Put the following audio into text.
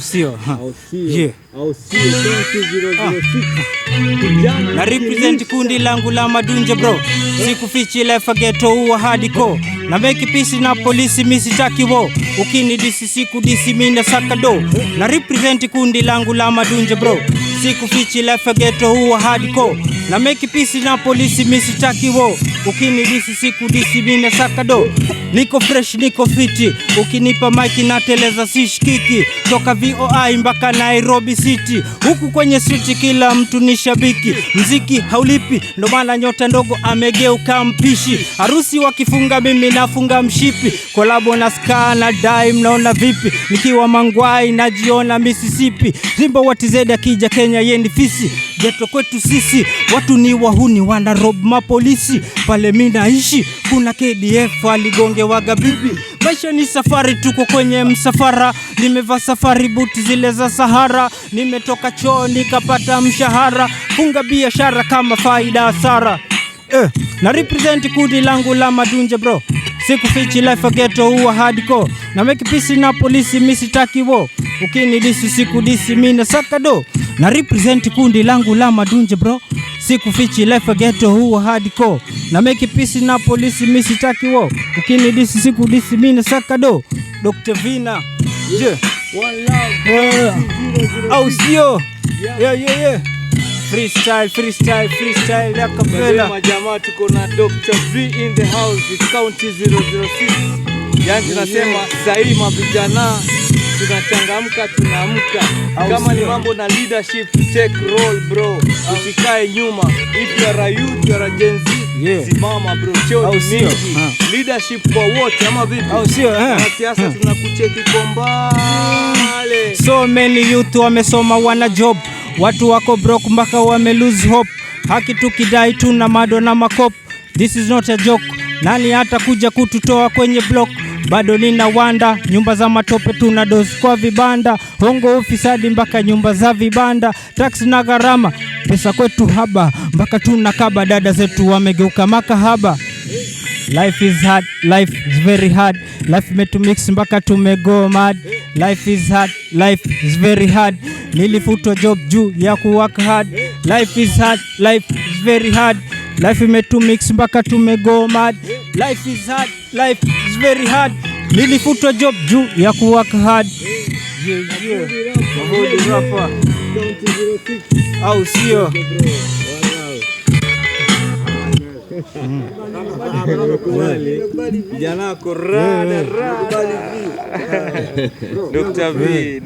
Sio. Yeah. Na represent kundi langu la Madunje bro. Sikufichi lefa ghetto uwa hardcore. Na make peace na polisi misitaki wo. Ukini disi siku disi mina sakado. Na represent kundi langu la Madunje bro. Sikufichi lefa ghetto uwa hardcore. Na make peace na polisi misitaki wo. Ukini disi siku disi mina sakado. Niko fresh, niko fiti. Ukinipa mic na teleza sishikiki. Toka VOI mpaka Nairobi City. Huku kwenye street kila mtu ni shabiki. Mziki haulipi, ndo maana nyota ndogo amegeuka mpishi. Harusi wakifunga mimi nafunga mshipi. Kolabo na Ska na Dai mnaona vipi? Nikiwa Mangwai najiona Mississippi. Zimbo watizeda kija Kenya yendi fisi. Ghetto kwetu sisi, watu ni wahuni wana rob mapolisi. Pale mimi naishi, kuna KDF aligonge waga bibi. Maisha ni safari, tuko kwenye msafara. Nimevaa safari buti zile za Sahara. Nimetoka choo nikapata mshahara. Funga biashara kama faida hasara. Na represent kundi langu la Madunje bro. Sikufichi life ghetto huwa hardcore. Na make peace na polisi misitaki wo. Ukini disi siku disi mina sakado. Na represent kundi langu la Madunje bro. Sikufichi life ghetto huwa hardcore. Na make peace na polisi misitaki wo. Ukini disi siku disi mina sakado. Dr. Vina. Yeah. One love. Oh sio. Yeah. Freestyle ya kapela. Majamaa tuko na Dr. V in the house, county 006. Yani tunasema sahi mavijana tunachangamka tunaamka. Kama ni mambo na leadership, take role bro. Usikae nyuma. If you are a youth, you are a Gen Z, simama bro. Cheo mingi. Leadership kwa wote ama vipi? Siasa tunakucheki kwa mbali. So many youth wamesoma wana job. Watu wako broke mpaka wame lose hope. Haki tukidai tuna mado na makop. This is not a joke. Nani hata kuja kututoa kwenye block? Bado nina wanda. Nyumba za matope tuna dozi kwa vibanda. Hongo ufisadi mpaka nyumba za vibanda. Tax na gharama, pesa kwetu haba. Mpaka tunakaba dada zetu wamegeuka makahaba. Life is hard, life is very hard. Life metu mix mpaka tumego mad. Life is hard, life is very hard. Nilifutwa job juu ya kuwork hard. Life is hard, life is very hard. Life metu mix mpaka tumego mad. Life is hard, life is very hard. Nilifutwa job juu ya kuwork hard. Yeah. Mahodi rapper. Au sio? Jana korada Dr. V